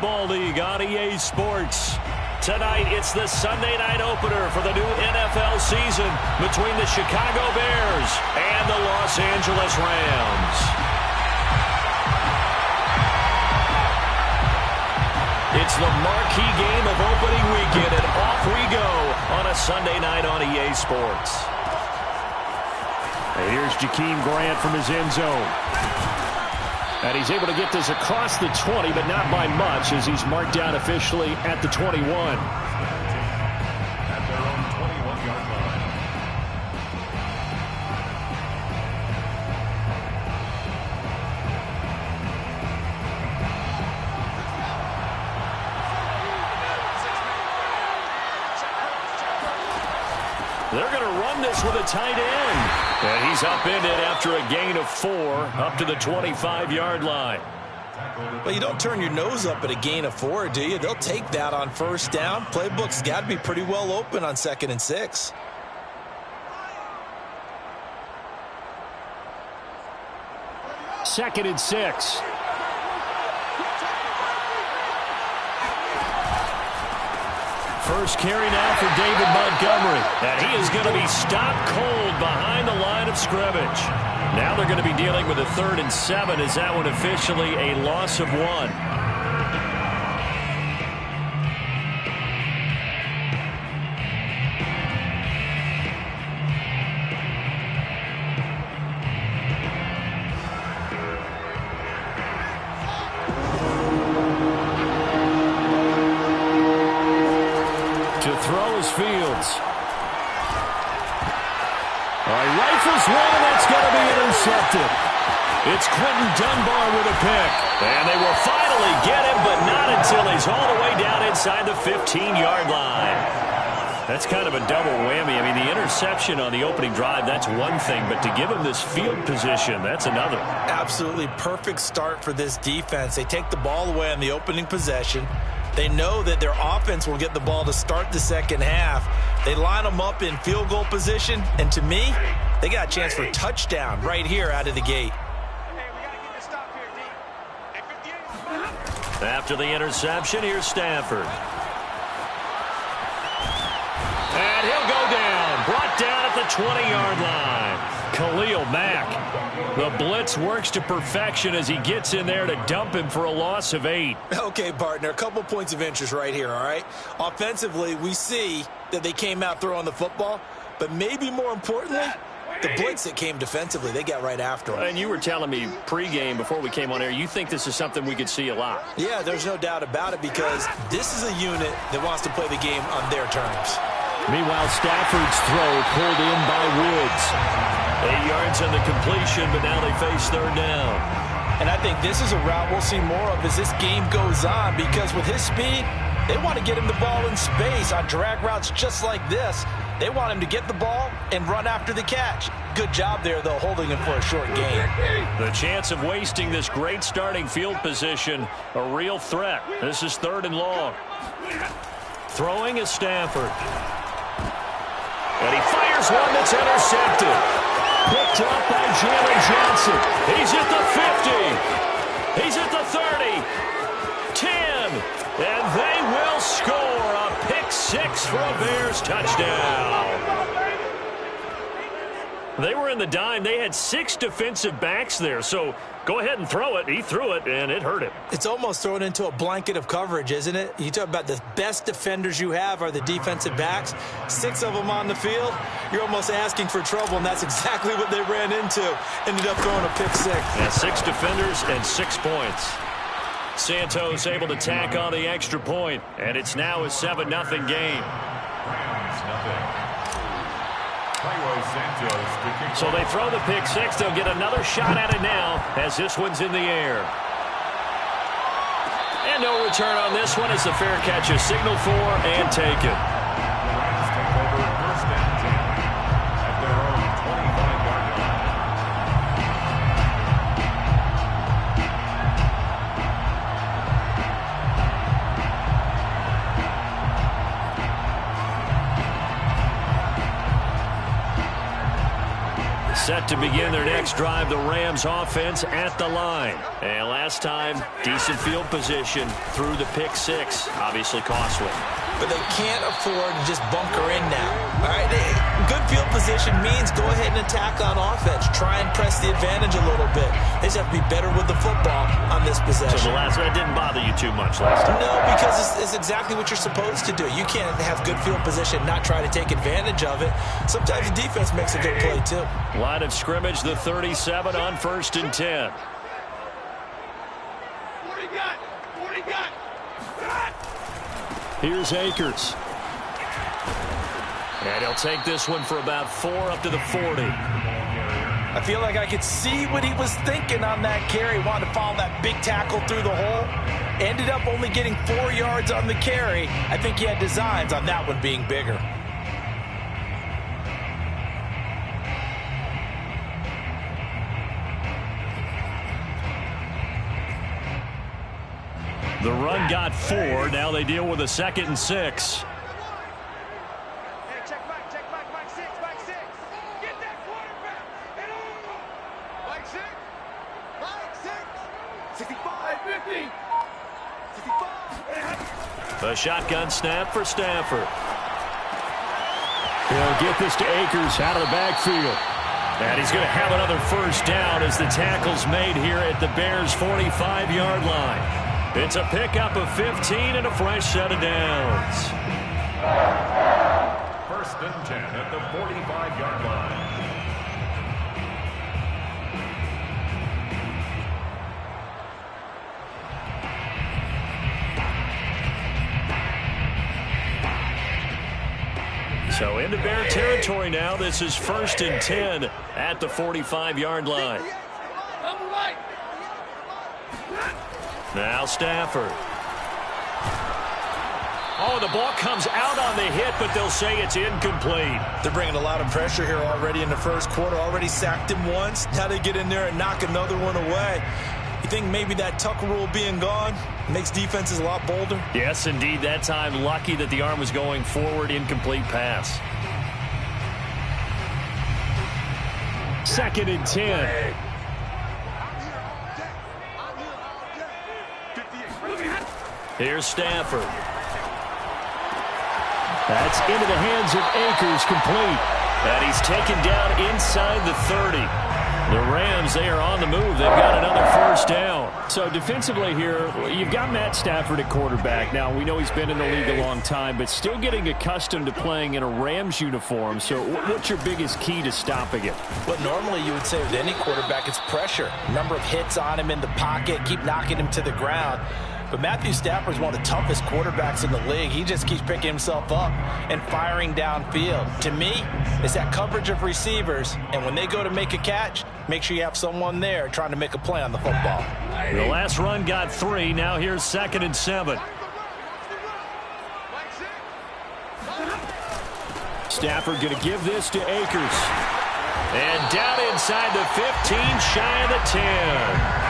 Ball League on EA Sports. Tonight, it's the Sunday night opener for the new NFL season between the Chicago Bears and the Los Angeles Rams. It's the marquee game of opening weekend, and off we go on a Sunday night on EA Sports. And here's Jakeem Grant from his end zone. And he's able to get this across the 20, but not by much, as he's marked down officially at the 21. At their own 21-yard line. They're going to run this with a tight end. And he's upended after a gain of 4 up to the 25-yard line. Well, you don't turn your nose up at a gain of 4, do you? They'll take that on first down. Playbook's got to be pretty well open on 2nd and 6. Second and 6. First carry now for David Montgomery. And he is going to be stopped cold behind the line of scrimmage. Now they're going to be dealing with a 3rd and 7 as that one officially a loss of 1. Fields. All right, rifles one, that's going to be intercepted. It's Quentin Dunbar with a pick. And they will finally get him, but not until he's all the way down inside the 15-yard line. That's kind of a double whammy. I mean, the interception on the opening drive, that's one thing, but to give him this field position, that's another. Absolutely perfect start for this defense. They take the ball away on the opening possession. They know that their offense will get the ball to start the second half. They line them up in field goal position, and to me, they got a chance for a touchdown right here out of the gate. After the interception, here's Stafford. And he'll go down, brought down at the 20-yard line. Khalil Mack. The blitz works to perfection as he gets in there to dump him for a loss of 8. Okay, partner, a couple points of interest right here, all right? Offensively, we see that they came out throwing the football, but maybe more importantly, the blitz that came defensively, they got right after him. And you were telling me pregame before we came on air, you think this is something we could see a lot. Yeah, there's no doubt about it because this is a unit that wants to play the game on their terms. Meanwhile, Stafford's throw pulled in by Woods. 8 yards on the completion, but now they face 3rd down. And I think this is a route we'll see more of as this game goes on because with his speed, they want to get him the ball in space on drag routes just like this. They want him to get the ball and run after the catch. Good job there, though, holding him for a short gain. The chance of wasting this great starting field position, a real threat. This is 3rd and long. Throwing is Stafford. And he fires one that's intercepted. Picked up by Jalen Johnson. He's at the 50. He's at the 30. 10. And they will score a pick 6 for a Bears touchdown. They were in the dime. They had 6 defensive backs there. So go ahead and throw it. He threw it, and it hurt him. It's almost thrown into a blanket of coverage, isn't it? You talk about the best defenders you have are the defensive backs. 6 of them on the field. You're almost asking for trouble, and that's exactly what they ran into. Ended up throwing a pick 6. Yeah, 6 defenders and 6 points. Santos able to tack on the extra point, and it's now a 7-0 game. So they throw the pick 6. They'll get another shot at it now as this one's in the air. And no return on this one as the fair catch is signaled for and taken. Rams take over 1st and 10 at their own 25-yard line. Set to begin their next drive, the Rams offense at the line. And last time, decent field position through the pick six. Obviously costly. But they can't afford to just bunker in now. All right, good field position means go ahead and attack on offense. Try and press the advantage a little bit. They just have to be better with the football on this possession. So the last one didn't bother you too much last time? No, because it's exactly what you're supposed to do. You can't have good field position, not try to take advantage of it. Sometimes the defense makes a good play, too. Line of scrimmage, the 37 on 1st and 10. Here's Akers. And he'll take this one for about 4 up to the 40. I feel like I could see what he was thinking on that carry. Wanted to follow that big tackle through the hole. Ended up only getting 4 yards on the carry. I think he had designs on that one being bigger. The run got 4. Now they deal with a 2nd and 6. Hey, check back, back 6, back 6. Get that quarterback. And back 6, back 6. 65, 50. 65. A shotgun snap for Stafford. He'll get this to Akers out of the backfield. And he's going to have another first down as the tackle's made here at the Bears' 45-yard line. It's a pickup of 15 and a fresh set of downs. 1st and 10 at the 45-yard line. So into Bear territory now. This is 1st and 10 at the 45-yard line. Now Stafford. Oh, the ball comes out on the hit, but they'll say it's incomplete. They're bringing a lot of pressure here already in the first quarter. Already sacked him once. Now they get in there and knock another one away. You think maybe that Tucker rule being gone makes defenses a lot bolder? Yes, indeed. That time, lucky that the arm was going forward. Incomplete pass. 2nd and 10. Here's Stafford. That's into the hands of Akers, complete. And he's taken down inside the 30. The Rams, they are on the move. They've got another first down. So defensively here, you've got Matt Stafford at quarterback. Now, we know he's been in the league a long time, but still getting accustomed to playing in a Rams uniform. So what's your biggest key to stopping it? Well, normally you would say with any quarterback, it's pressure. Number of hits on him in the pocket, keep knocking him to the ground. But Matthew Stafford is one of the toughest quarterbacks in the league. He just keeps picking himself up and firing downfield. To me, it's that coverage of receivers, and when they go to make a catch, make sure you have someone there trying to make a play on the football. The last run got 3. Now here's 2nd and 7. Stafford going to give this to Akers. And down inside the 15, shy of the 10.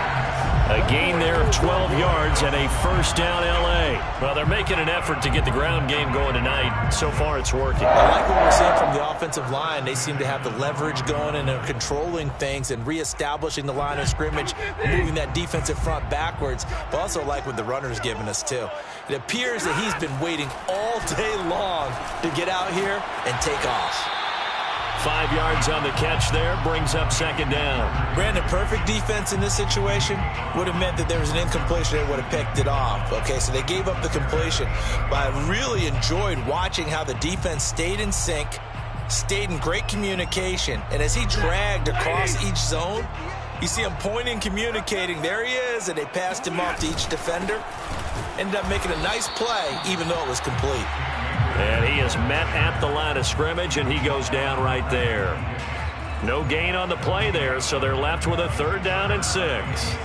A gain there of 12 yards and a first down L.A. Well, they're making an effort to get the ground game going tonight. So far, it's working. I like what we're seeing from the offensive line. They seem to have the leverage going and they're controlling things and reestablishing the line of scrimmage, moving that defensive front backwards. But also like what the runner's giving us, too. It appears that he's been waiting all day long to get out here and take off. 5 yards on the catch there, brings up 2nd down. Brandon, perfect defense in this situation would have meant that there was an incompletion. They would have picked it off. Okay, so they gave up the completion. But I really enjoyed watching how the defense stayed in sync, stayed in great communication. And as he dragged across each zone, you see him pointing, communicating. There he is, and they passed him off to each defender. Ended up making a nice play, even though it was complete. And he is met at the line of scrimmage, and he goes down right there. No gain on the play there, so they're left with a 3rd down and 6.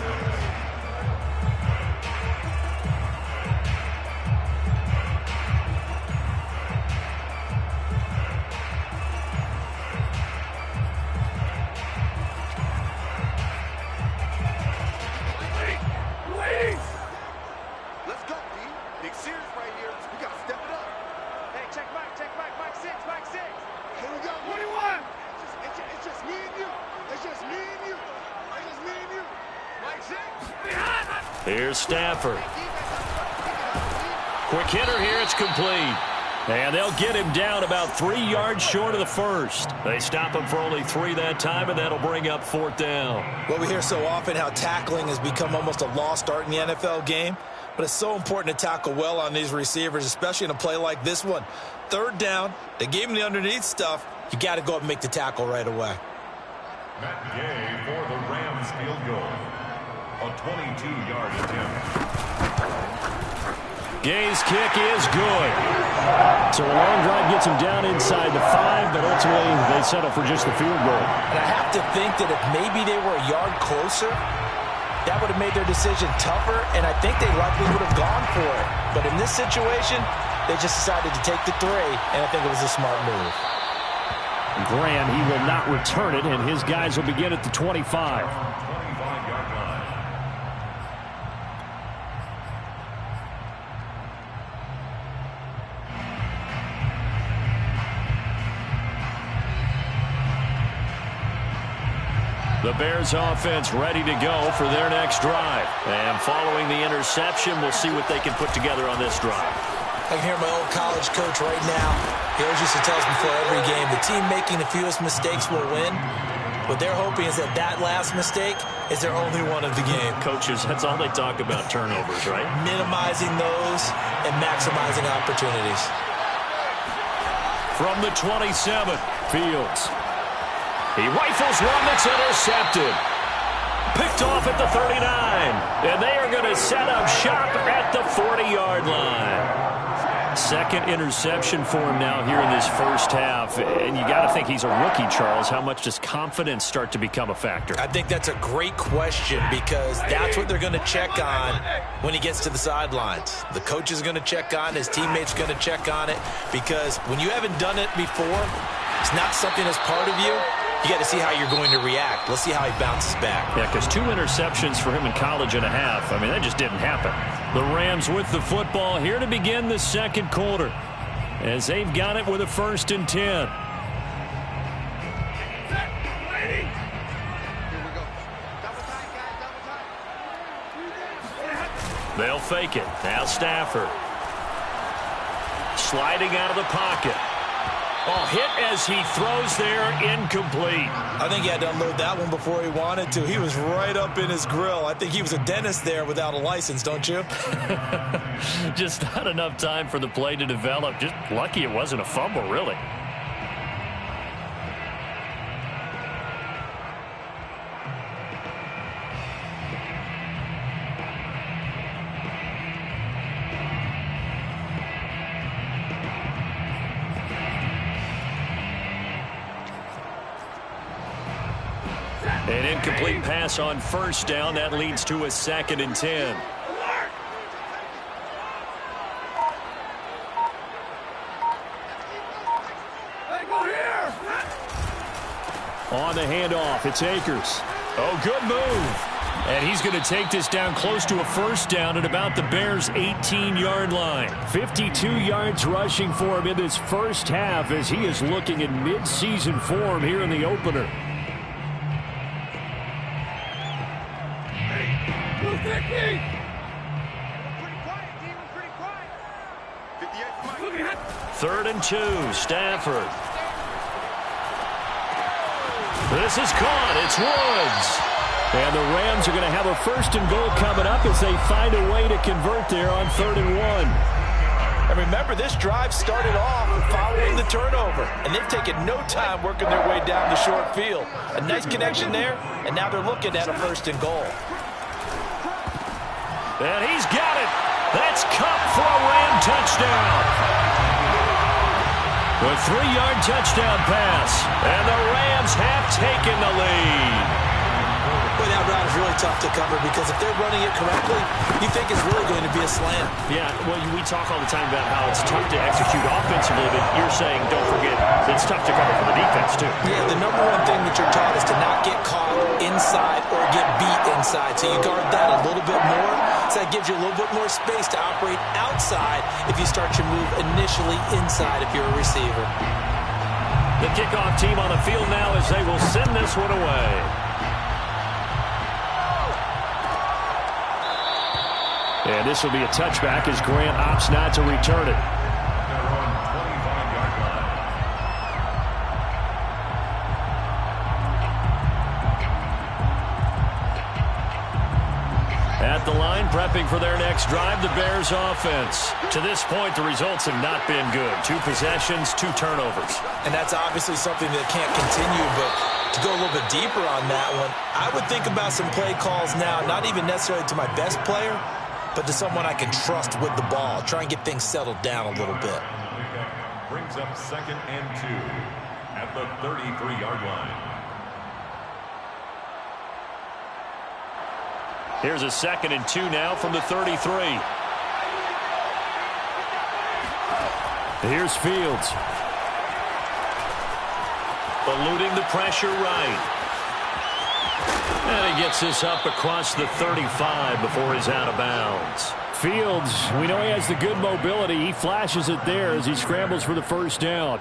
It's just me and you. It's just me and you. It's just me and you. Like six. Here's Stafford. Quick hitter here. It's complete. And they'll get him down about 3 yards short of the first. They stop him for only 3 that time, and that'll bring up 4th down. Well, we hear so often how tackling has become almost a lost art in the NFL game. But it's so important to tackle well on these receivers, especially in a play like this one. 3rd down, they gave him the underneath stuff. You got to go up and make the tackle right away. Matt Gay for the Rams field goal. A 22-yard attempt. Gay's kick is good. So a long drive gets him down inside the 5, but ultimately they settle for just the field goal. And I have to think that if maybe they were a yard closer, that would have made their decision tougher, and I think they likely would have gone for it. But in this situation, they just decided to take the 3, and I think it was a smart move. Graham, he will not return it, and his guys will begin at the 25. 25-yard line. The Bears offense ready to go for their next drive. And following the interception, we'll see what they can put together on this drive. I can hear my old college coach right now. He always used to tell us before every game, the team making the fewest mistakes will win. What they're hoping is that that last mistake is their only one of the game. Coaches, that's all they talk about, turnovers, right? Minimizing those and maximizing opportunities. From the 27, Fields. He rifles one that's intercepted. Picked off at the 39. And they are going to set up shop at the 40-yard line. Second interception for him now here in this first half. And you got to think he's a rookie, Charles. How much does confidence start to become a factor? I think that's a great question because that's what they're going to check on when he gets to the sidelines. The coach is going to check on, his teammates going to check on it, because when you haven't done it before, it's not something that's part of you. You got to see how you're going to react. Let's see how he bounces back. Yeah, because 2 interceptions for him in college and a half. I mean, that just didn't happen. The Rams with the football here to begin the second quarter as they've got it with a 1st and 10. Here we go. Double tight, guys. Double tight. They'll fake it. Now Stafford. Sliding out of the pocket. Oh, hit as he throws there, incomplete. I think he had to unload that one before he wanted to. He was right up in his grill. I think he was a dentist there without a license, don't you? Just not enough time for the play to develop. Just lucky it wasn't a fumble, really. An incomplete pass on 1st down. That leads to a 2nd and 10. On the handoff, it's Akers. Oh, good move. And he's going to take this down close to a 1st down at about the Bears' 18-yard line. 52 yards rushing for him in this first half as he is looking in mid-season form here in the opener. Pretty quiet, team. Pretty quiet. 58 for 3rd and 2, Stafford. This is caught. It's Woods. And the Rams are going to have a 1st and goal coming up as they find a way to convert there on 3rd and 1. And remember, this drive started off following the turnover, and they've taken no time working their way down the short field. A nice connection there, and now they're looking at a 1st and goal. And he's got it. That's Cup for a Ram touchdown. A 3-yard touchdown pass. And the Rams have taken the lead. Boy, that route is really tough to cover because if they're running it correctly, you think it's really going to be a slant. Yeah, well, we talk all the time about how it's tough to execute offensively, but you're saying, don't forget, it's tough to cover for the defense, too. Yeah, the number one thing that you're taught is to not get caught inside or get beat inside. So you guard that a little bit more. So that gives you a little bit more space to operate outside if you start your move initially inside if you're a receiver. The kickoff team on the field now as they will send this one away. And this will be a touchback as Grant opts not to return it. At the line, prepping for their next drive, the Bears offense. To this point, the results have not been good. 2 possessions, 2 turnovers. And that's obviously something that can't continue, but to go a little bit deeper on that one, I would think about some play calls now, not even necessarily to my best player, but to someone I can trust with the ball. Try and get things settled down a little bit. Brings up 2nd and 2 at the 33-yard line. Here's a 2nd and 2 now from the 33. Here's Fields. Eluding the pressure right. And he gets this up across the 35 before he's out of bounds. Fields, we know he has the good mobility. He flashes it there as he scrambles for the first down.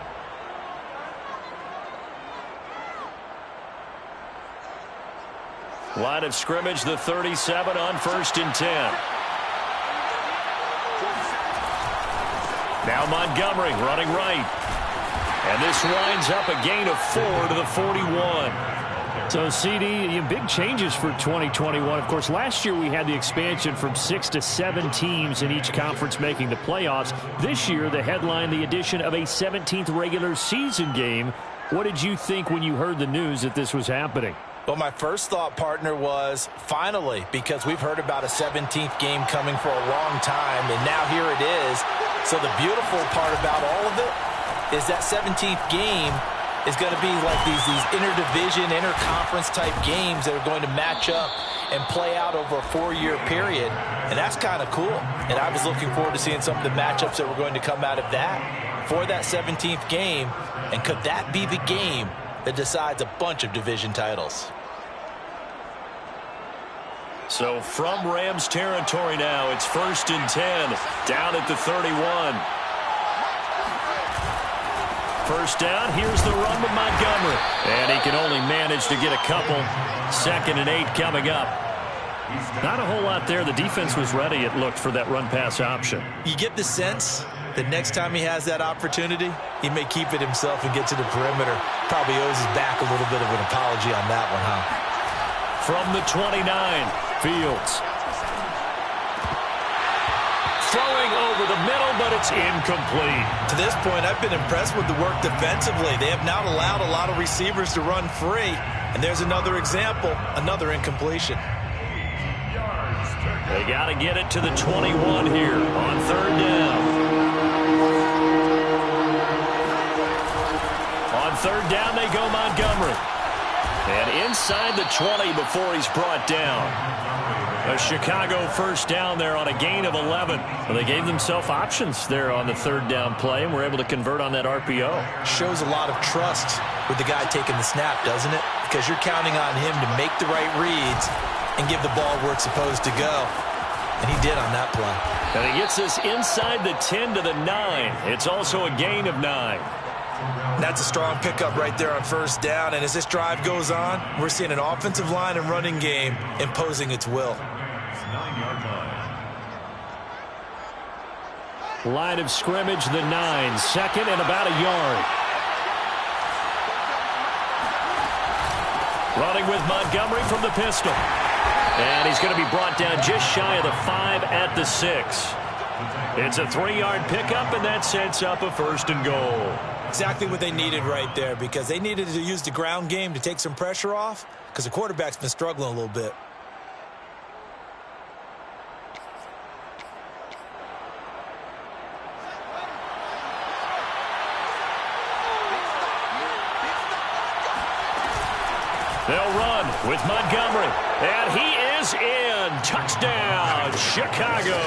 Line of scrimmage, the 37 on 1st and 10. Now Montgomery running right. And this winds up a gain of 4 to the 41. So, CD, big changes for 2021. Of course, last year we had the expansion from 6 to 7 teams in each conference making the playoffs. This year, the headline, the addition of a 17th regular season game. What did you think when you heard the news that this was happening? Well, my first thought, partner, was finally, because we've heard about a 17th game coming for a long time, and now here it is. So the beautiful part about all of it is that 17th game is going to be like these interdivision, interconference type games that are going to match up and play out over a 4-year period. And that's kind of cool. And I was looking forward to seeing some of the matchups that were going to come out of that for that 17th game. And could that be the game that decides a bunch of division titles? So from Rams territory now, it's 1st and 10, down at the 31. First down, here's the run with Montgomery. And he can only manage to get a couple. 2nd and 8 coming up. Not a whole lot there. The defense was ready, it looked, for that run-pass option. You get the sense that next time he has that opportunity, he may keep it himself and get to the perimeter. Probably owes his back a little bit of an apology on that one, huh? From the 29, Fields. Throwing over the middle, but it's incomplete. To this point, I've been impressed with the work defensively. They have not allowed a lot of receivers to run free. And there's another example, another incompletion. They got to get it to the 21 here on 3rd down. On 3rd down, they go Montgomery. And inside the 20 before he's brought down. A Chicago first down there on a gain of 11. Well, they gave themselves options there on the 3rd down play and were able to convert on that RPO. Shows a lot of trust with the guy taking the snap, doesn't it? Because you're counting on him to make the right reads and give the ball where it's supposed to go. And he did on that play. And he gets this inside the 10 to the 9. It's also a gain of 9. That's a strong pickup right there on 1st down. And as this drive goes on, we're seeing an offensive line and running game imposing its will. 9-yard line. Line of scrimmage, the 9. 2nd and about a yard. Running with Montgomery from the pistol. And he's going to be brought down just shy of the 5 at the 6. It's a 3-yard pickup, and that sets up a 1st and goal. Exactly what they needed right there, because they needed to use the ground game to take some pressure off, because the quarterback's been struggling a little bit. They'll run with Montgomery, and he is in. Touchdown, Chicago.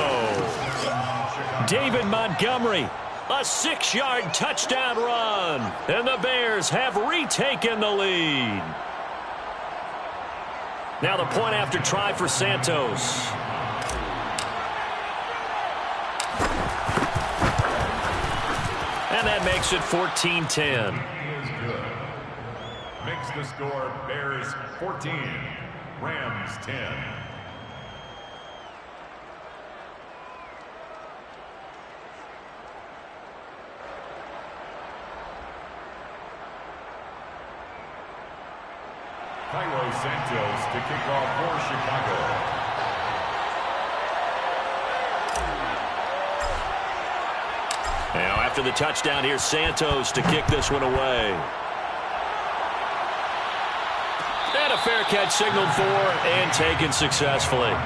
David Montgomery, a 6-yard touchdown run, and the Bears have retaken the lead. Now the point after try for Santos. And that makes it 14-10. makes the score Bears 14, Rams 10. Santos to kick off for Chicago. Now after the touchdown, here's Santos to kick this one away. And a fair catch signaled for and taken successfully. The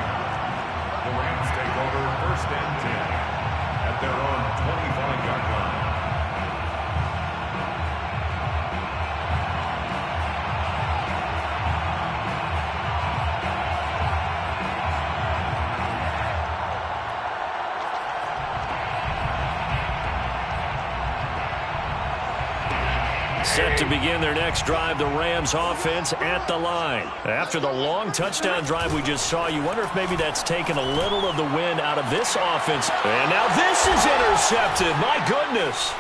Rams take over 1st and 10 at their own 25-yard line. Set to begin their next drive, the Rams offense at the line. After the long touchdown drive we just saw, you wonder if maybe that's taken a little of the wind out of this offense. And now this is intercepted. My goodness.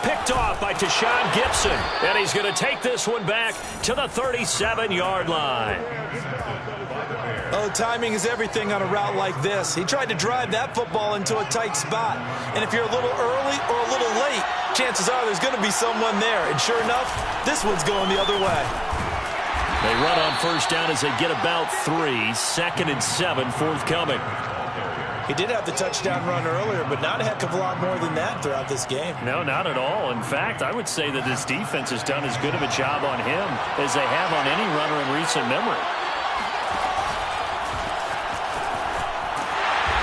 Picked off by Tashawn Gibson. And he's going to take this one back to the 37-yard line. Oh, timing is everything on a route like this. He tried to drive that football into a tight spot. And if you're a little early or a little late, chances are there's going to be someone there. And sure enough, this one's going the other way. They run on 1st down as they get about 3. 2nd and 7 forthcoming. He did have the touchdown run earlier, but not a heck of a lot more than that throughout this game. No, not at all. In fact, I would say that this defense has done as good of a job on him as they have on any runner in recent memory.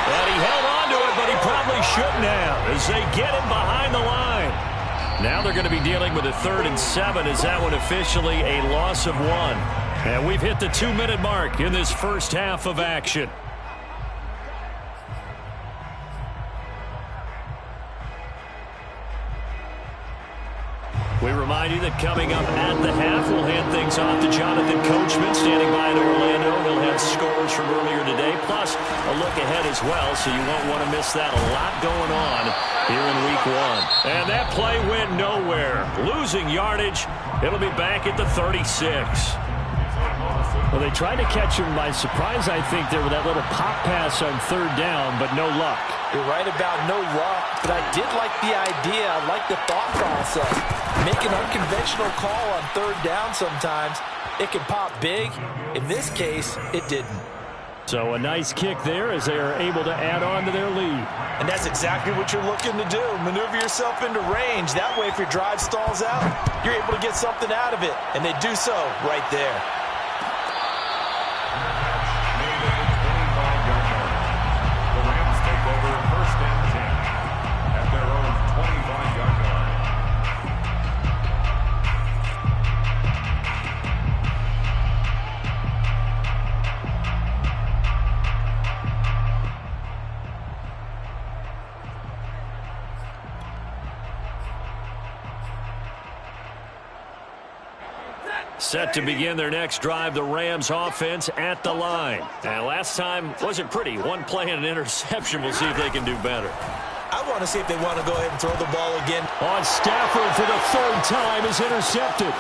And he held on to it, but he probably shouldn't have as they get him behind the line. Now they're going to be dealing with a 3rd and 7 as that one officially a loss of 1. And we've hit the 2-minute mark in this first half of action. We remind you that coming up at the half, we'll hand things off to Jonathan Coachman, standing by in Orlando. He'll have scores from earlier today, plus a look ahead as well, so you won't want to miss that. A lot going on here in Week 1. And that play went nowhere. Losing yardage. It'll be back at the 36. Well, they tried to catch him by surprise, I think, there with that little pop pass on 3rd down, but no luck. You're right about no luck, but I did like the idea. I like the thought process. Make an unconventional call on 3rd down sometimes. It can pop big. In this case, it didn't. So a nice kick there as they are able to add on to their lead. And that's exactly what you're looking to do. Maneuver yourself into range. That way, if your drive stalls out, you're able to get something out of it. And they do so right there. Set to begin their next drive, the Rams offense at the line. And last time wasn't pretty. One play and an interception. We'll see if they can do better. I want to see if they want to go ahead and throw the ball again. On Stafford for the 3rd time is intercepted.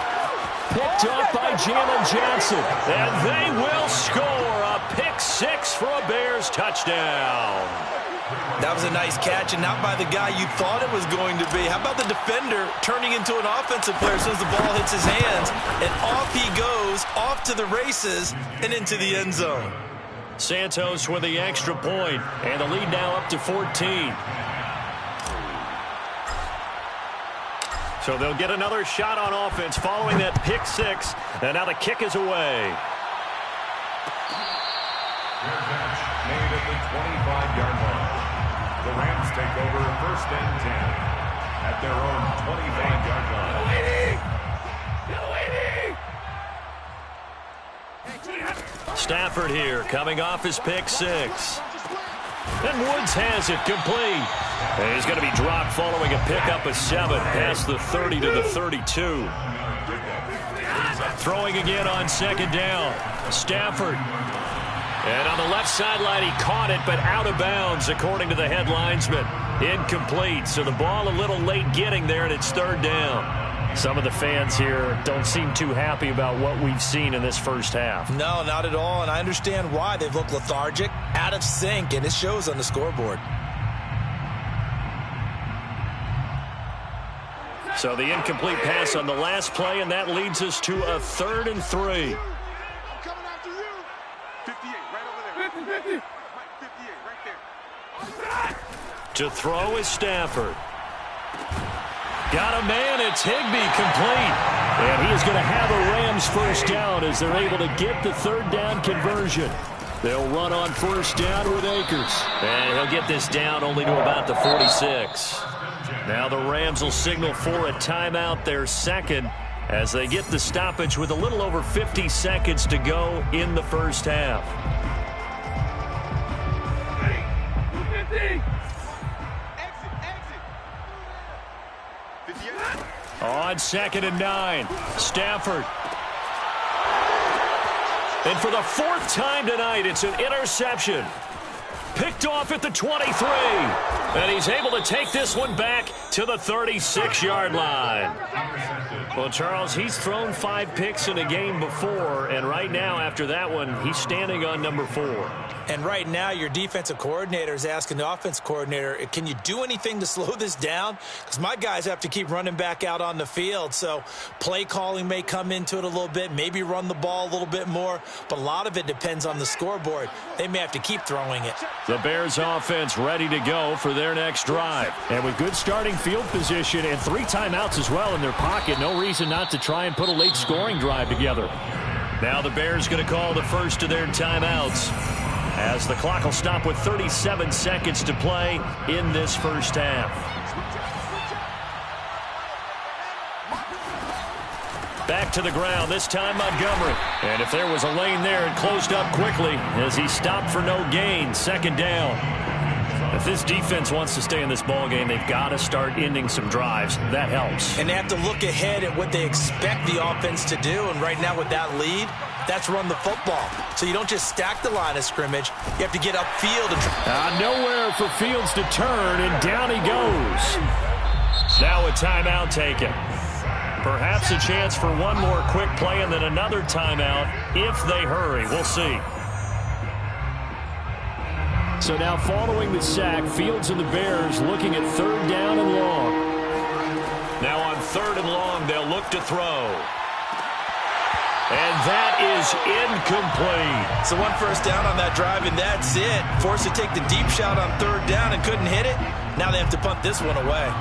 Picked up by Jalen Johnson. And they will score a pick 6 for a Bears touchdown. That was a nice catch, and not by the guy you thought it was going to be. How about the defender turning into an offensive player as soon as the ball hits his hands, and off he goes, off to the races, and into the end zone. Santos with the extra point, and the lead now up to 14. So they'll get another shot on offense following that pick 6, and now the kick is away. Made at the 25-yard line. The Rams take over 1st and 10 at their own 25-yard line. Stafford here, coming off his pick 6. And Woods has it complete. And he's going to be dropped following a pickup of 7 past the 30 to the 32. Throwing again on 2nd down. Stafford. And on the left sideline, he caught it, but out of bounds, according to the head linesman. Incomplete, so the ball a little late getting there, and it's 3rd down. Some of the fans here don't seem too happy about what we've seen in this first half. No, not at all, and I understand why. They've looked lethargic, out of sync, and it shows on the scoreboard. So the incomplete pass on the last play, and that leads us to a 3rd and 3. I'm coming after you. 58, right over there. 58, right there. To throw is Stafford. Got a man, it's Higbee, complete. And he is going to have a Rams first down as they're able to get the 3rd down conversion. They'll run on 1st down with Akers. And he'll get this down only to about the 46. Now the Rams will signal for a timeout, their 2nd, as they get the stoppage with a little over 50 seconds to go in the first half. On 2nd and 9, Stafford. And for the 4th time tonight, it's an interception. Picked off at the 23. And he's able to take this one back to the 36-yard line. Well, Charles, he's thrown 5 picks in a game before, and right now, after that one, he's standing on number 4. And right now, your defensive coordinator is asking the offense coordinator, can you do anything to slow this down? Because my guys have to keep running back out on the field. So play calling may come into it a little bit, maybe run the ball a little bit more. But a lot of it depends on the scoreboard. They may have to keep throwing it. The Bears offense ready to go for their next drive. And with good starting field position and 3 timeouts as well in their pocket, no reason not to try and put a late scoring drive together. Now the Bears going to call the first of their timeouts, as the clock will stop with 37 seconds to play in this first half. Back to the ground, this time Montgomery. And if there was a lane there, it closed up quickly as he stopped for no gain. 2nd down. If this defense wants to stay in this ballgame, they've got to start ending some drives. That helps. And they have to look ahead at what they expect the offense to do. And right now with that lead, that's run the football. So you don't just stack the line of scrimmage. You have to get upfield. Nowhere for Fields to turn, and down he goes. Now a timeout taken. Perhaps a chance for one more quick play and then another timeout if they hurry. We'll see. So now following the sack, Fields and the Bears looking at 3rd down and long. Now on 3rd and long, they'll look to throw. And that is incomplete. So 1 first down on that drive, and that's it. Forced to take the deep shot on 3rd down and couldn't hit it. Now they have to punt this one away.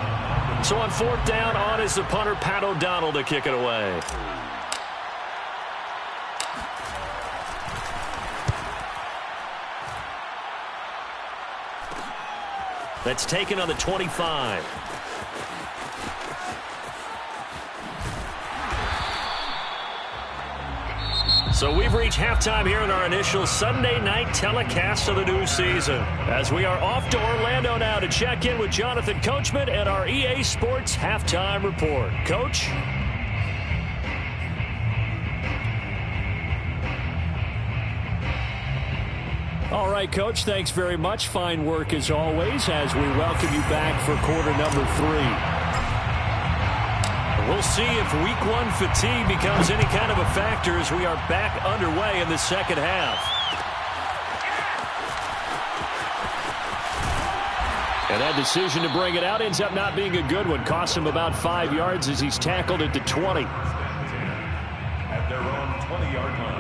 So on 4th down, on is the punter, Pat O'Donnell, to kick it away. That's taken on the 25. So we've reached halftime here in our initial Sunday night telecast of the new season, as we are off to Orlando now to check in with Jonathan Coachman and our EA Sports Halftime Report. Coach? All right, Coach, thanks very much. Fine work as always as we welcome you back for quarter number 3. We'll see if week 1 fatigue becomes any kind of a factor as we are back underway in the second half. And that decision to bring it out ends up not being a good one. Costs him about 5 yards as he's tackled at the 20. At their own 20-yard line.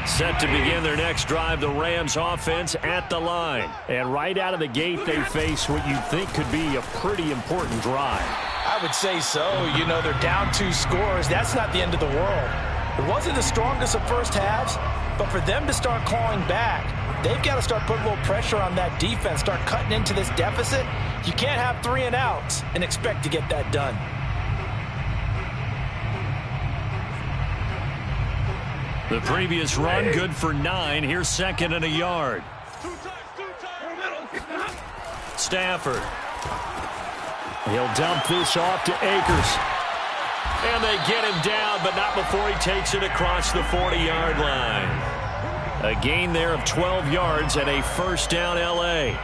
Set to begin their next drive, the Rams offense at the line. And right out of the gate, they face what you'd think could be a pretty important drive. I would say so. You know, they're down 2 scores. That's not the end of the world. It wasn't the strongest of first halves, but for them to start clawing back, they've got to start putting a little pressure on that defense, start cutting into this deficit. You can't have 3 and outs and expect to get that done. The previous run, good for 9. Here's 2nd and a yard. Stafford. He'll dump this off to Akers. And they get him down, but not before he takes it across the 40-yard line. A gain there of 12 yards and a first down L.A.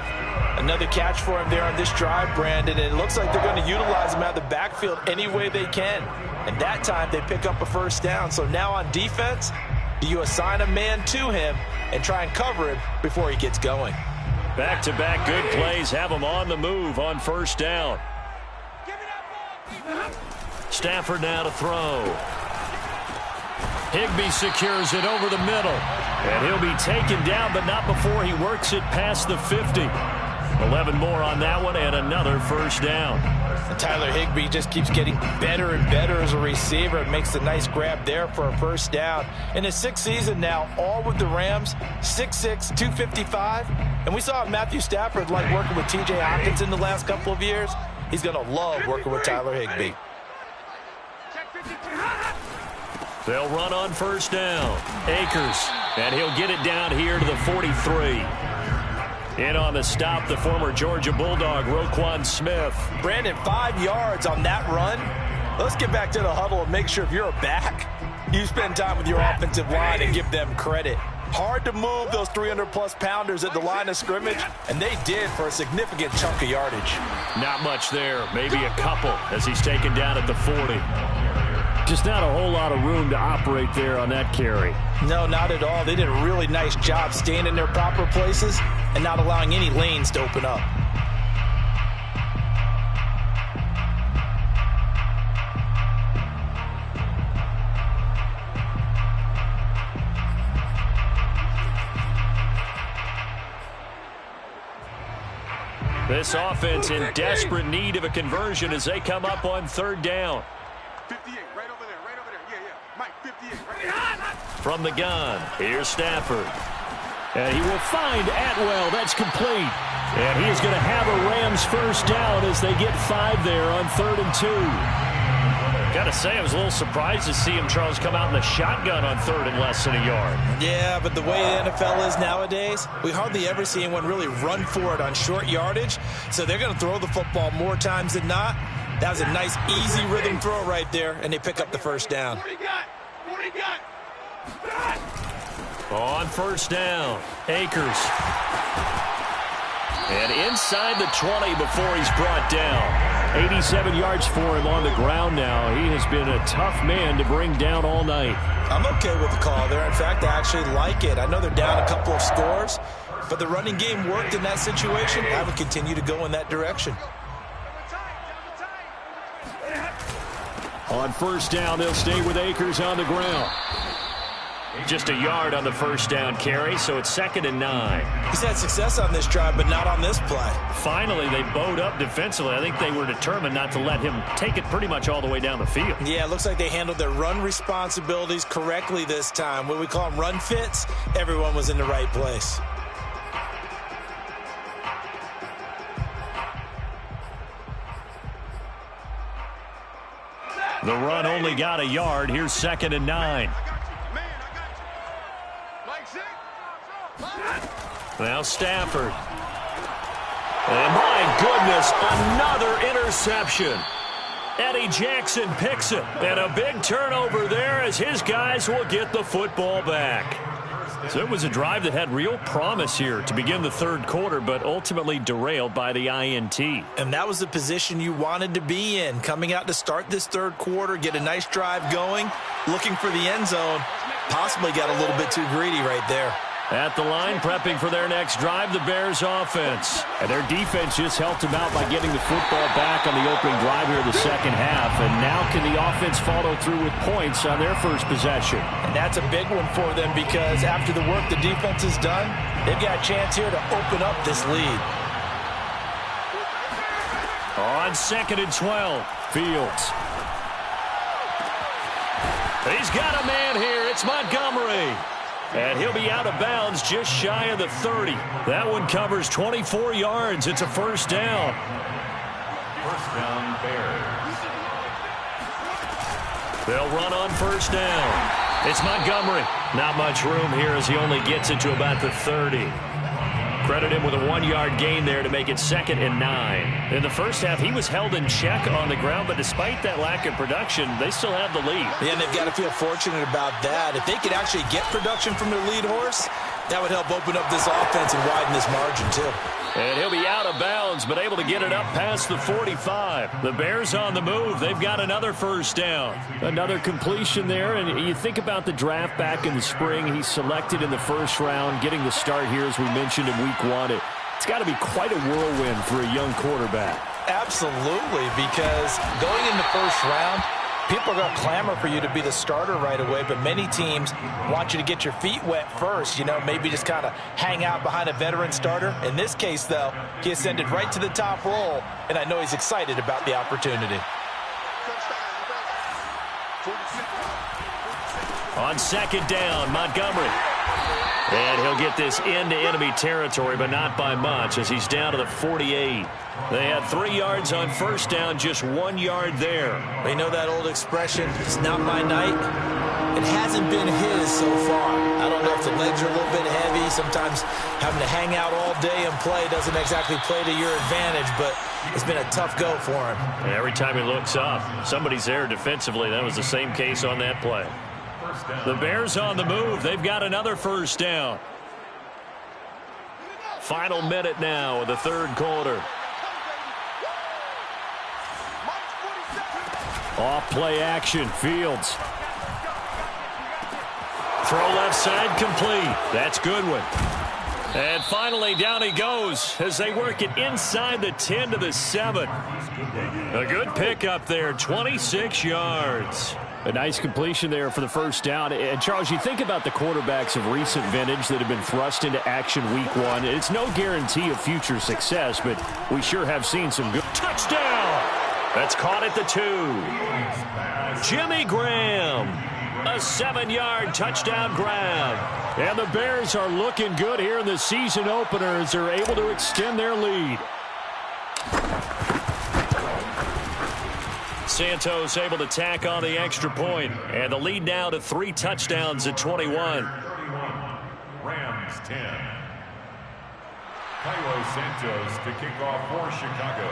Another catch for him there on this drive, Brandon. And it looks like they're going to utilize him out of the backfield any way they can. And that time they pick up a first down. So now on defense, do you assign a man to him and try and cover him before he gets going? Back-to-back good plays have him on the move on first down. Stafford now to throw. Higbee secures it over the middle. And he'll be taken down, but not before he works it past the 50. 11 more on that one and another first down. And Tyler Higbee just keeps getting better and better as a receiver. Makes a nice grab there for a first down. In his sixth season now, all with the Rams, 6'6", 255. And we saw Matthew Stafford like working with T.J. Hopkins in the last couple of years. He's going to love working with Tyler Higbee. They'll run on first down. Akers, and he'll get it down here to the 43. In on the stop, the former Georgia Bulldog, Roquan Smith. Brandon, 5 yards on that run. Let's get back to the huddle and make sure if you're a back, you spend time with your offensive line and give them credit. Hard to move those 300-plus pounders at the line of scrimmage, and they did for a significant chunk of yardage. Not much there, maybe a couple as he's taken down at the 40. Just not a whole lot of room to operate there on that carry. No, not at all. They did a really nice job staying in their proper places and not allowing any lanes to open up. This offense in desperate need of a conversion as they come up on third down. 58, right over there, right over there. Yeah, Mike, 58, right there. From the gun, here's Stafford. And he will find Atwell. That's complete. And he is going to have a Rams first down as they get 5 there on 3rd and 2. Got to say, I was a little surprised to see him, Charles, come out in the shotgun on 3rd and less than a yard. Yeah, but the way the NFL is nowadays, we hardly ever see anyone really run for it on short yardage. So they're going to throw the football more times than not. That was a nice, easy rhythm throw right there, and they pick up the first down. On first down, Akers. And inside the 20 before he's brought down. 87 yards for him on the ground now. He has been a tough man to bring down all night. I'm okay with the call there. In fact, I actually like it. I know they're down a couple of scores, but the running game worked in that situation. I would continue to go in that direction. On first down, they'll stay with Akers on the ground. Just a yard on the first down carry, so it's 2nd and 9. He's had success on this drive, but not on this play. Finally, they bowed up defensively. I think they were determined not to let him take it pretty much all the way down the field. Yeah, it looks like they handled their run responsibilities correctly this time. When we call them run fits, everyone was in the right place. The run only got a yard. Here's 2nd and 9. Now Stafford. And my goodness, another interception. Eddie Jackson picks it. And a big turnover there as his guys will get the football back. So it was a drive that had real promise here to begin the 3rd quarter, but ultimately derailed by the INT. And that was the position you wanted to be in, coming out to start this 3rd quarter, get a nice drive going, looking for the end zone. Possibly got a little bit too greedy right there. At the line, prepping for their next drive, the Bears offense. And their defense just helped them out by getting the football back on the opening drive here in the 2nd half. And now can the offense follow through with points on their first possession? And that's a big one for them because after the work the defense has done, they've got a chance here to open up this lead. On 2nd and 12, Fields. He's got a man here. It's Montgomery. And he'll be out of bounds just shy of the 30. That one covers 24 yards. It's a first down. First down, Bears. They'll run on first down. It's Montgomery. Not much room here as he only gets it to about the 30. Credit him with a 1-yard gain there to make it 2nd and 9. In the first half, he was held in check on the ground, but despite that lack of production, they still have the lead. Yeah, and they've got to feel fortunate about that. If they could actually get production from their lead horse, that would help open up this offense and widen this margin, too. And he'll be out of bounds, but able to get it up past the 45. The Bears on the move. They've got another first down. Another completion there, and you think about the draft back in the spring. He's selected in the first round, getting the start here, as we mentioned, in week 1. It's got to be quite a whirlwind for a young quarterback. Absolutely, because going in the first round, people are going to clamor for you to be the starter right away, but many teams want you to get your feet wet first, maybe just kind of hang out behind a veteran starter. In this case, though, he ascended right to the top roll, and I know he's excited about the opportunity. On 2nd down, Montgomery. And he'll get this into enemy territory, but not by much, as he's down to the 48. They had 3 yards on first down, just 1 yard there. You know that old expression, it's not my night? It hasn't been his so far. I don't know if the legs are a little bit heavy. Sometimes having to hang out all day and play doesn't exactly play to your advantage, but it's been a tough go for him. And every time he looks up, somebody's there defensively. That was the same case on that play. The Bears on the move. They've got another first down. Final minute now of the 3rd quarter. Off play action, Fields. Throw left side complete. That's Goodwin. And finally down he goes as they work it inside the 10 to the 7. A good pickup there, 26 yards. A nice completion there for the first down. And, Charles, you think about the quarterbacks of recent vintage that have been thrust into action week 1. It's no guarantee of future success, but we sure have seen some good. Touchdown! That's caught at the 2. Jimmy Graham. A 7-yard touchdown grab. And the Bears are looking good here in the season opener as they're able to extend their lead. Santos able to tack on the extra point, and the lead now to 3 touchdowns at 21. Rams 10. Cairo Santos to kick off for Chicago.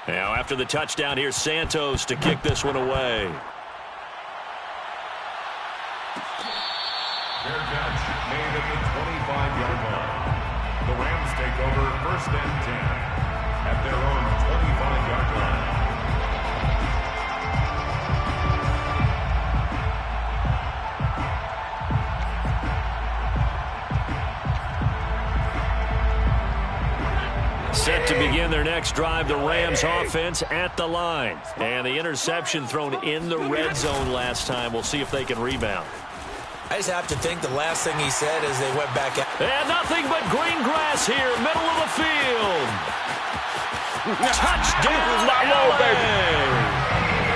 Now after the touchdown, here's Santos to kick this one away. Fair catch made at the 25-yard line. The Rams take over 1st and 10 at their own 25-yard line. Set to begin their next drive, the Rams offense at the line. And the interception thrown in the red zone last time. We'll see if they can rebound. I just have to think the last thing he said as they went back out. And nothing but green grass here, middle of the field. Touchdown, LA!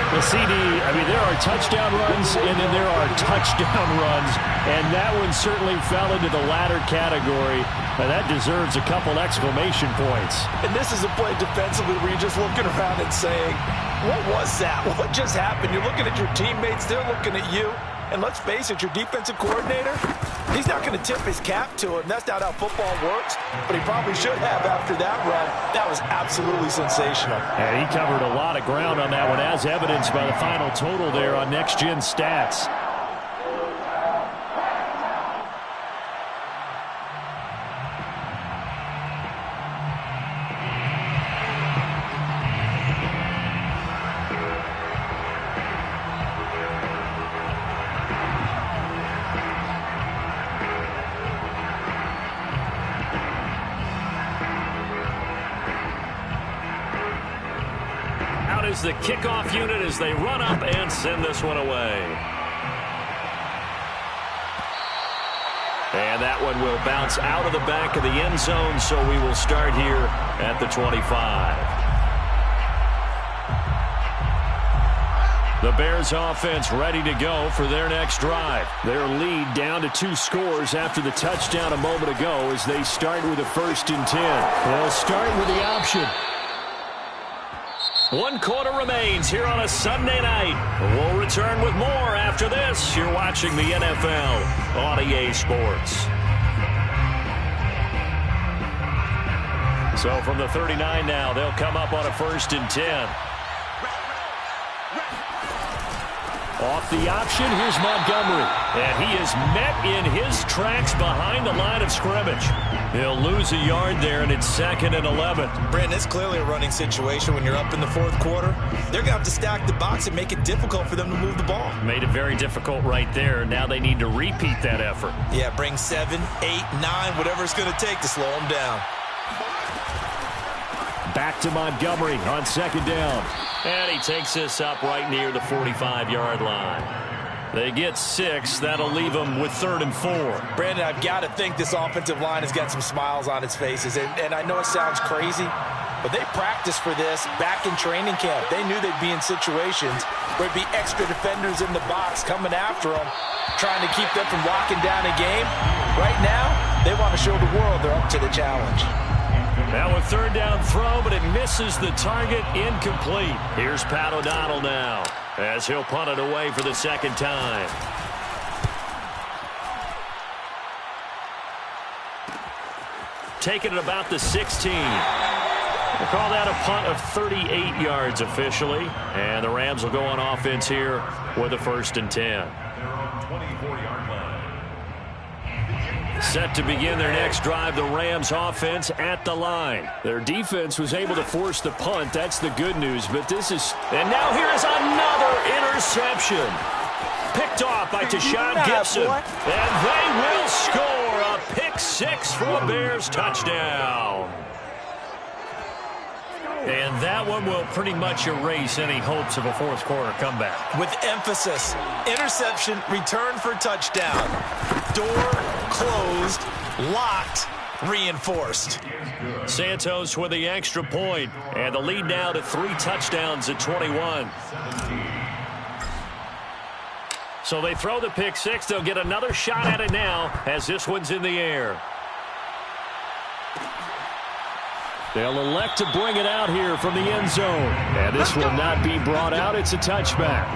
The CD, there are touchdown runs, and then there are touchdown runs, and that one certainly fell into the latter category. And that deserves a couple exclamation points. And this is a play defensively where you're just looking around and saying, what was that? What just happened? You're looking at your teammates, they're looking at you. And let's face it, your defensive coordinator, he's not going to tip his cap to him. That's not how football works, but he probably should have after that run. That was absolutely sensational. And he covered a lot of ground on that one, as evidenced by the final total there on Next Gen Stats. Is the kickoff unit as they run up and send this one away. And that one will bounce out of the back of the end zone, so we will start here at the 25. The Bears offense ready to go for their next drive. Their lead down to 2 scores after the touchdown a moment ago as they start with a 1st and 10. They'll start with the option. 1 quarter remains here on a Sunday night. We'll return with more after this. You're watching the NFL on EA Sports. So from the 39 now, they'll come up on a 1st and 10. Off the option, here's Montgomery. And he is met in his tracks behind the line of scrimmage. He'll lose a yard there, and it's 2nd and 11. Brandon, it's clearly a running situation when you're up in the 4th quarter. They're going to have to stack the box and make it difficult for them to move the ball. Made it very difficult right there. Now they need to repeat that effort. Yeah, bring 7, 8, 9, whatever it's going to take to slow them down. Back to Montgomery on 2nd down. And he takes this up right near the 45-yard line. They get 6. That'll leave them with 3rd and 4. Brandon, I've got to think this offensive line has got some smiles on its faces. And I know it sounds crazy, but they practiced for this back in training camp. They knew they'd be in situations where it'd be extra defenders in the box coming after them, trying to keep them from locking down a game. Right now, they want to show the world they're up to the challenge. Now a 3rd down throw, but it misses the target, incomplete. Here's Pat O'Donnell now, as he'll punt it away for the 2nd time. Taking it about the 16. We'll call that a punt of 38 yards officially. And the Rams will go on offense here with a 1st and 10. They're on 24-yard line. Set to begin their next drive, the Rams offense at the line. Their defense was able to force the punt. That's the good news, but this is... And now here is another interception. Picked off by Tashawn Gibson. And they will score a pick-6 for a Bears touchdown. And that one will pretty much erase any hopes of a 4th quarter comeback. With emphasis, interception, return for touchdown. Door closed, locked, reinforced. Santos with the extra point, and the lead now to 3 touchdowns at 21. So they throw the pick-6. They'll get another shot at it now as this one's in the air. They'll elect to bring it out here from the end zone. And this will not be brought out. It's a touchback.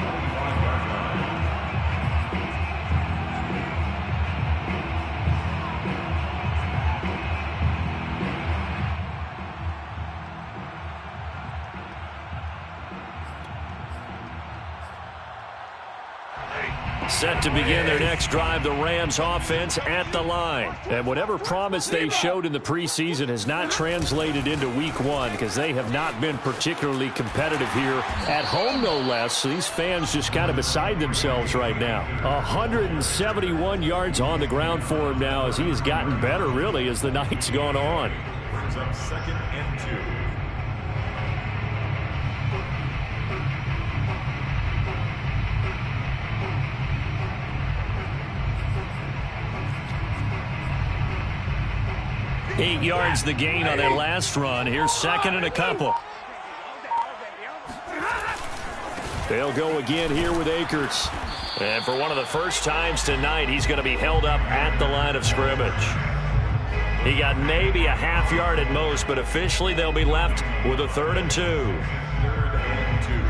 Set to begin their next drive, the Rams offense at the line. And whatever promise they showed in the preseason has not translated into week 1 because they have not been particularly competitive here at home, no less. So these fans just kind of beside themselves right now. 171 yards on the ground for him now as he has gotten better, really, as the night's gone on. Brings up 2nd and 2. Eight yards the gain on that last run. Here's 2nd and a couple. They'll go again here with Akers. And for one of the first times tonight, he's going to be held up at the line of scrimmage. He got maybe a half yard at most, but officially they'll be left with a 3rd and 2. 3rd and 2.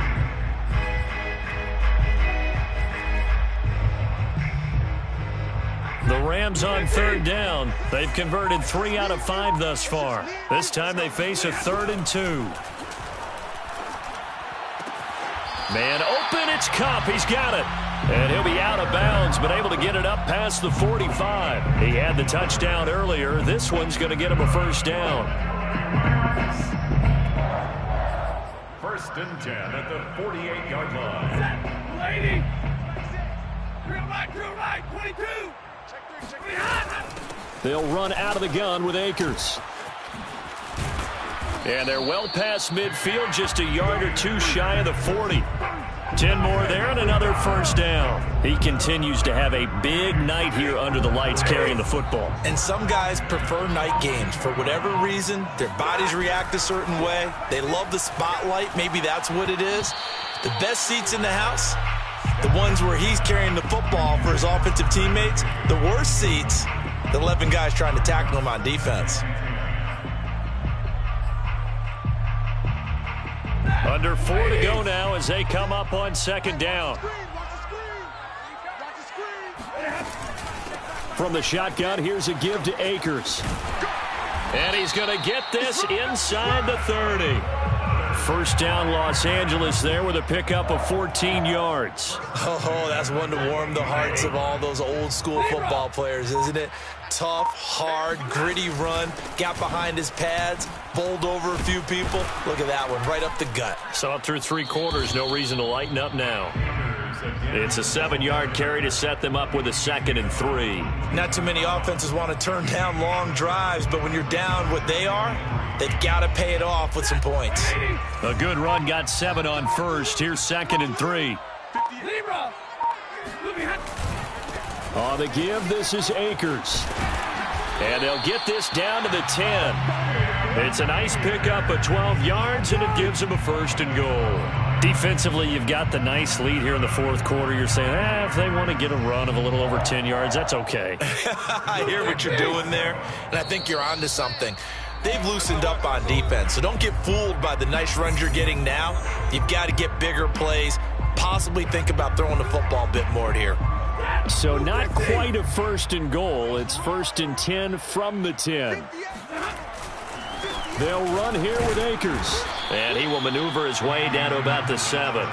The Rams on 3rd down. They've converted 3 out of 5 thus far. This time they face a 3rd and 2. Man open, it's Kupp. He's got it. And he'll be out of bounds, but able to get it up past the 45. He had the touchdown earlier. This one's going to get him a 1st down. 1st and 10 at the 48-yard line. Lady! Drill right, 22! They'll run out of the gun with Akers. And they're well past midfield, just a yard or 2 shy of the 40. 10 more there and another 1st down. He continues to have a big night here under the lights carrying the football. And some guys prefer night games. For whatever reason, their bodies react a certain way. They love the spotlight. Maybe that's what it is. The best seats in the house, the ones where he's carrying the football for his offensive teammates. The worst seats, the 11 guys trying to tackle him on defense. Under 4 to go now as they come up on second down. From the shotgun, here's a give to Akers. And he's going to get this inside the 30. First down, Los Angeles there with a pickup of 14 yards. Oh, that's one to warm the hearts of all those old-school football players, isn't it? Tough, hard, gritty run. Got behind his pads, bowled over a few people. Look at that one, right up the gut. Saw it through 3 quarters. No reason to lighten up now. It's a 7-yard carry to set them up with a 2nd and 3. Not too many offenses want to turn down long drives, but when you're down what they are, they've got to pay it off with some points. A good run got 7 on first. Here's 2nd and 3. On the give, this is Akers. And they'll get this down to the 10. It's a nice pickup of 12 yards, and it gives them a 1st and goal. Defensively, you've got the nice lead here in the 4th quarter. You're saying, if they want to get a run of a little over 10 yards, that's okay. I hear what you're doing there, and I think you're onto something. They've loosened up on defense, so don't get fooled by the nice runs you're getting now. You've got to get bigger plays, possibly think about throwing the football a bit more here. So not quite a 1st and goal. It's 1st and 10 from the 10. They'll run here with Akers. And he will maneuver his way down to about the 7.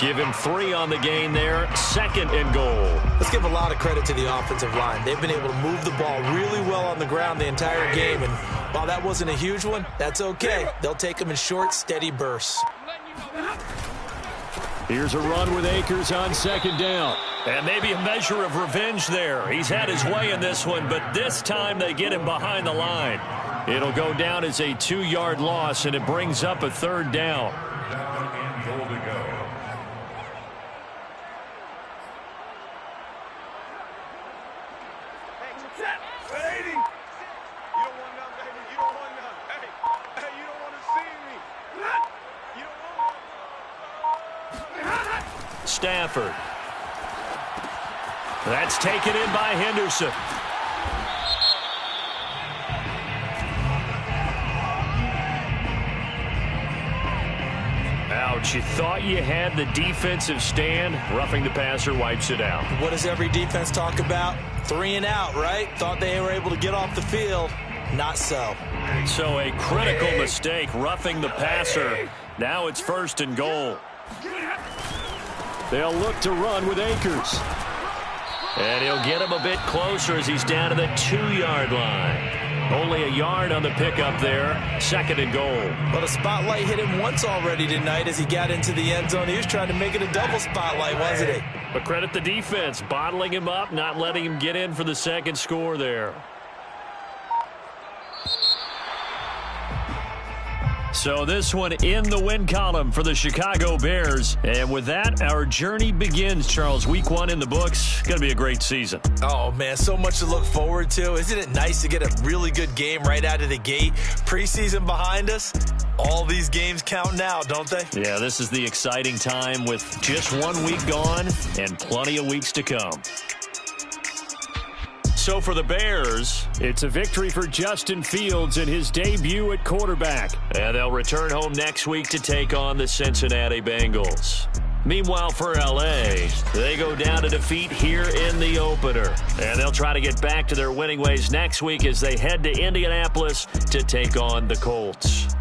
Give him 3 on the gain there. 2nd and goal. Let's give a lot of credit to the offensive line. They've been able to move the ball really well on the ground the entire game. And while that wasn't a huge one, that's okay. They'll take them in short, steady bursts. Here's a run with Akers on 2nd down. And maybe a measure of revenge there. He's had his way in this one, but this time they get him behind the line. It'll go down as a 2-yard loss, and it brings up a 3rd down. Down and goal to go. Hey, you don't want none, baby. You don't want none. Hey, you don't want to see me. You don't want none. Stafford. That's taken in by Henderson. Ouch, you thought you had the defensive stand. Roughing the passer wipes it out. What does every defense talk about? 3 and out, right? Thought they were able to get off the field. Not so. So a critical mistake, roughing the passer. Now it's 1st and goal. They'll look to run with Akers. And he'll get him a bit closer as he's down to the 2-yard line. Only a yard on the pickup there. 2nd and goal. Well, the spotlight hit him once already tonight as he got into the end zone. He was trying to make it a double spotlight, wasn't he? But credit the defense, bottling him up, not letting him get in for the 2nd score there. So this one in the win column for the Chicago Bears. And with that, our journey begins, Charles. Week 1 in the books. Going to be a great season. Oh, man, so much to look forward to. Isn't it nice to get a really good game right out of the gate? Preseason behind us. All these games count now, don't they? Yeah, this is the exciting time with just 1 week gone and plenty of weeks to come. So for the Bears, it's a victory for Justin Fields in his debut at quarterback. And they'll return home next week to take on the Cincinnati Bengals. Meanwhile, for L.A., they go down to defeat here in the opener. And they'll try to get back to their winning ways next week as they head to Indianapolis to take on the Colts.